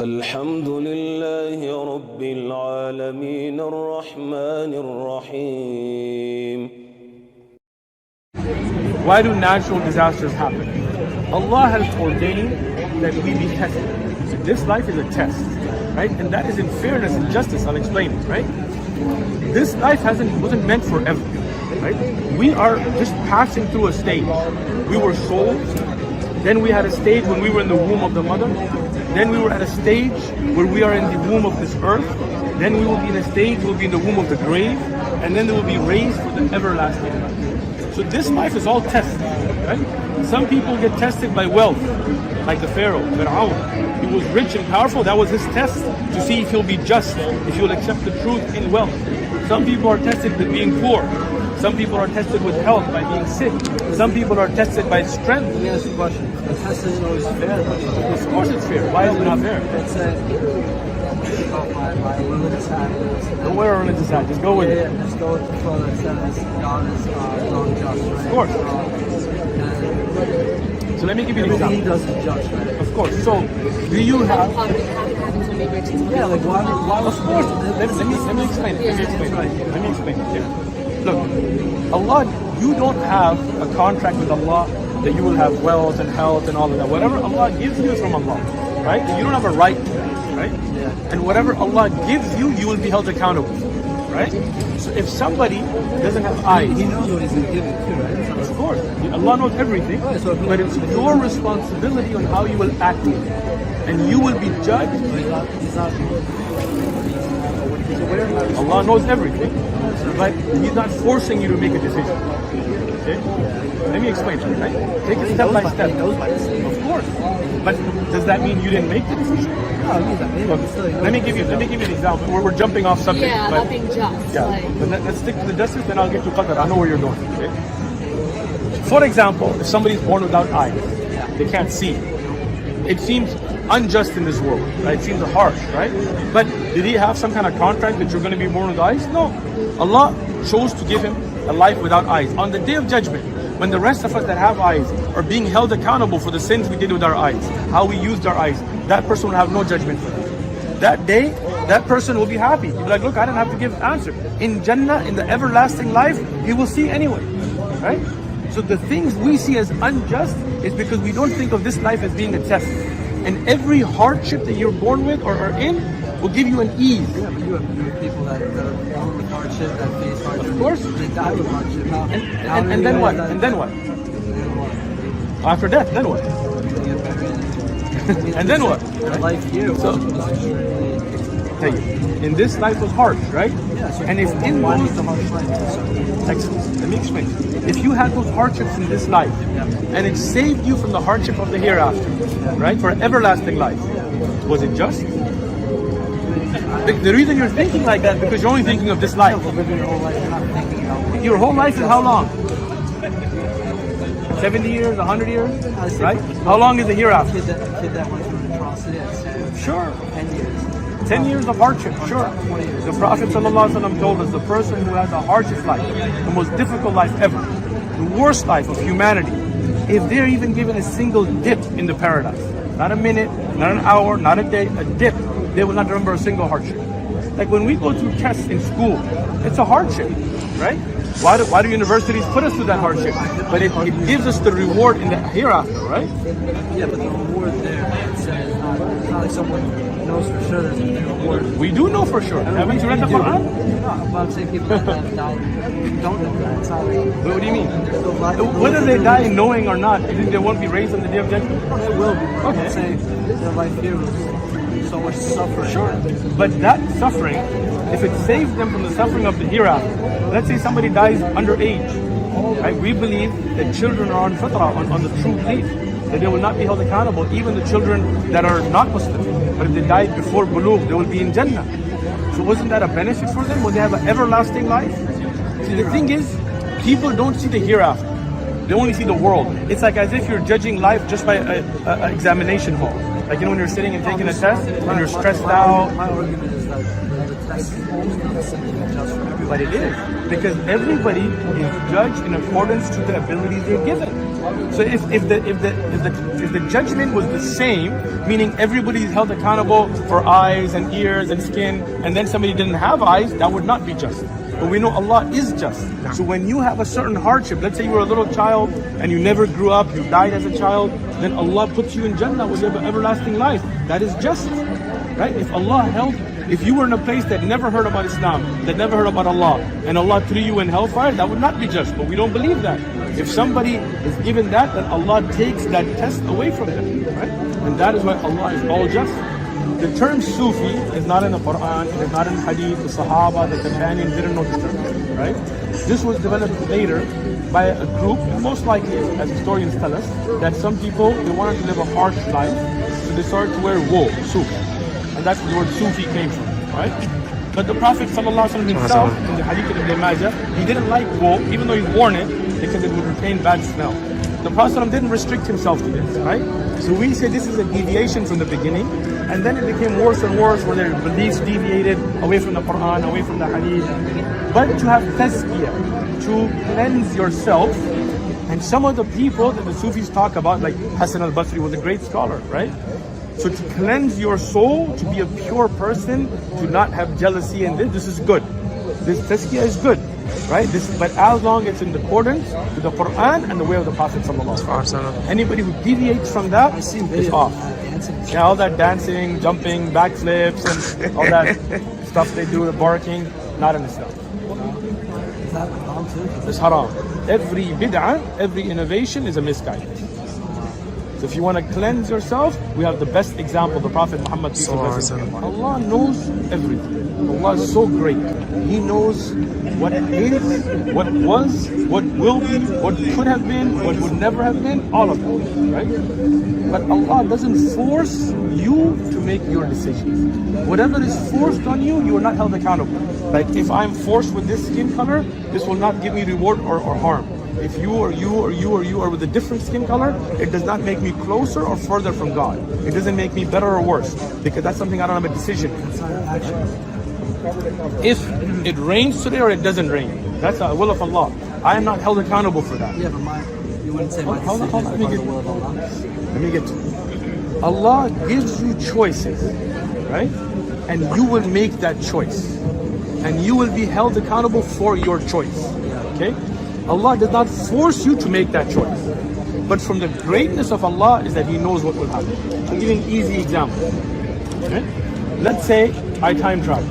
الحمد لله رب العالمين الرحمن الرحيم. Why do natural disasters happen? Allah has ordained that we be tested. So this life is a test, right? And that is in fairness and justice. I'll explain it, right? This life wasn't meant forever, right? We are just passing through a stage. We were souls, then we had a stage when we were in the womb of the mother, then we were at a stage where we are in the womb of this earth, then we will be in a stage, we'll be in the womb of the grave, and then they will be raised for the everlasting life. So this life is all tested, right? Some people get tested by wealth, like the Pharaoh, Fir'aun. He was rich and powerful, that was his test to see if he'll be just, if he'll accept the truth in wealth. Some people are tested with being poor. Some people are tested with health by being sick. Some people are tested by strength. Let me ask you a question. The test isn't always fair. Of course it's fair. Why is it not fair? It's my religious hat. Don't wear a religious hat. Just go with it. Yeah, just go with the flow that says God is unjust, right? Of course. So let me give you an example. Everything he does is just, right? Of course. So do you have... Yeah, like why Of course. Let me explain it. Let me explain it. Yeah. Look, Allah, you don't have a contract with Allah that you will have wealth and health and all of that. Whatever Allah gives you is from Allah, right? You don't have a right to that, right? Yeah. And whatever Allah gives you, you will be held accountable, right? So if somebody doesn't have eyes, He knows what he's going to give you too, right? of course, Allah knows everything, but it's your responsibility on how you will act, and you will be judged. He's not Allah knows everything, but He's not forcing you to make a decision. Okay? Let me explain it, right? Take it step by step. Of course. But does that mean you didn't make the decision? No, it means that maybe Let me give you an example. We're jumping off subject. Yeah, but, not being just. yeah, Like, but let's stick to the justice, then I'll get to qadr. I know where you're going. Okay? For example, if somebody's born without eyes, they can't see. It seems unjust in this world, right? It seems harsh, right? But did he have some kind of contract that you're going to be born with eyes? No. Allah chose to give him a life without eyes. On the day of judgment, when the rest of us that have eyes are being held accountable for the sins we did with our eyes, how we used our eyes, that person will have no judgment for us. That day, that person will be happy. He'll be like, look, I didn't have to give an answer. In Jannah, in the everlasting life, he will see anyway, right? So the things we see as unjust is because we don't think of this life as being a test. And every hardship that you're born with or are in will give you an ease. Yeah, but you have people that are born with hardship, that face hardship. Of course. They die with hardship. And then what? And then what? After death, then what? And then what? Life here. So, thank you. In this life was harsh, right? Yeah, so and if in why those is the harsh life? excellent, let me explain. If you had those hardships in this life, and it saved you from the hardship of the hereafter, right, for everlasting life, was it just? The reason you're thinking like that because you're only thinking of this life. Living your whole life, you're not thinking about Your whole life is how long? 70 years, 100 years, right? How long is the hereafter? a kid that went through an atrocity at Sure. 10 years. 10 years of hardship, sure. The Prophet ﷺ told us the person who has the hardest life, the most difficult life ever, the worst life of humanity, if they're even given a single dip in the paradise, not a minute, not an hour, not a day, a dip, they will not remember a single hardship. Like when we go through tests in school, it's a hardship, right? Why do universities put us through that hardship? But it gives us the reward in the hereafter, right? Yeah, but the reward there, it's not like someone knows for sure there's a reward. We do know for sure. Haven't you read the Quran? No, I'm saying people that have died don't know that. It's not like, What do you mean? the Whether they die knowing or not, you think they won't be raised on the day of judgment? They will be. But Okay. I'm saying their life here was so much suffering. Sure. But that suffering, if it saves them from the suffering of the hereafter, let's say somebody dies underage, right? We believe that children are on fitrah, on the true belief, that they will not be held accountable, even the children that are not Muslim. But if they died before bulugh, they will be in Jannah. So wasn't that a benefit for them? Will they have an everlasting life? See, the thing is, people don't see the hereafter. They only see the world. It's like as if you're judging life just by an examination hall. Like, you know, when you're sitting and taking a test and you're stressed out. My argument is that the test is not simply just for everybody. But it is, because everybody is judged in accordance to the abilities they're given. So if the judgment was the same, meaning everybody is held accountable for eyes and ears and skin, and then somebody didn't have eyes, that would not be just. But we know Allah is just. So when you have a certain hardship, let's say you were a little child and you never grew up, you died as a child, then Allah puts you in Jannah with everlasting life. That is just, right? If you were in a place that never heard about Islam, that never heard about Allah, and Allah threw you in hellfire, that would not be just. But we don't believe that. If somebody is given that, then Allah takes that test away from them, right? And that is why Allah is all just. The term Sufi is not in the Quran, it is not in Hadith. The Sahaba, the companions didn't know the term, right? This was developed later by a group, most likely, as historians tell us, that some people, they wanted to live a harsh life, so they started to wear wool, suf. And that's where the word Sufi came from, right? But the Prophet ﷺ himself, in the Hadith of Ibn Majah, he didn't like wool, even though he worn it, because it would retain bad smell. The Prophet ﷺ didn't restrict himself to this, right? So we say this is a deviation from the beginning, and then it became worse and worse, where their beliefs deviated away from the Quran, away from the Hadith. But to have tazkiyah, to cleanse yourself, and some of the people that the Sufis talk about, like Hassan al-Basri was a great scholar, right? So to cleanse your soul, to be a pure person, to not have jealousy, and this is good. This tazkiyah is good, right? But as long as it's in accordance with the Quran and the way of the Prophet ﷺ. Anybody who deviates from that is off. Yeah, all that dancing, jumping, backflips, and all that stuff they do, the barking, not in Islam. It's haram. Every bid'ah, every innovation is a misguidance. So if you want to cleanse yourself, we have the best example, the Prophet Muhammad. Allah knows everything. Allah is so great. He knows what is, what was, what will be, what could have been, what would never have been, all of it, right? But Allah doesn't force you to make your decisions. Whatever is forced on you, you are not held accountable. Like if I'm forced with this skin color, this will not give me reward or harm. If you or you or you or you are with a different skin color, it does not make me closer or further from God. It doesn't make me better or worse, because that's something I don't have a decision. If it rains today or it doesn't rain, that's the will of Allah. I am not held accountable for that. Yeah, but you wouldn't say my decision is the will of Allah. Let me get to it. Allah gives you choices, right? And you will make that choice. And you will be held accountable for your choice. Okay? Allah does not force you to make that choice. But from the greatness of Allah is that He knows what will happen. I'll give you an easy example. Okay? Let's say I time travel.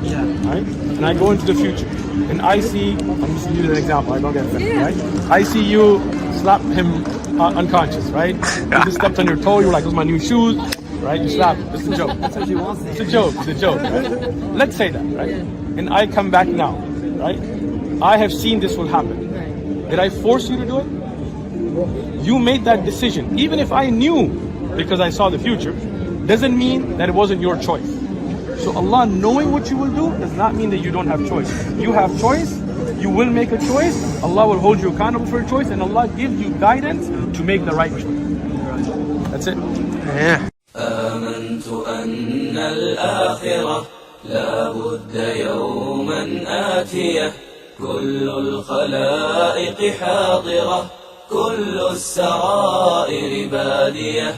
Yeah. Right? And I go into the future. And I see, I'm just using an example, I don't get offended, right? I see you slap him unconscious, right? You just stepped on your toe, you were like, those are my new shoes, right? You slap him. It's a joke. That's what you want. It's a joke. It's a joke, right? Let's say that, right? And I come back now, right? I have seen this will happen. Did I force you to do it? You made that decision. Even if I knew, because I saw the future, doesn't mean that it wasn't your choice. So Allah knowing what you will do does not mean that you don't have choice. You have choice, you will make a choice, Allah will hold you accountable for your choice, and Allah gives you guidance to make the right choice. That's it. Yeah. آمنت أن الآخرة لا بد يوما آتية كل الخلائق حاضرة كل السرائر بادية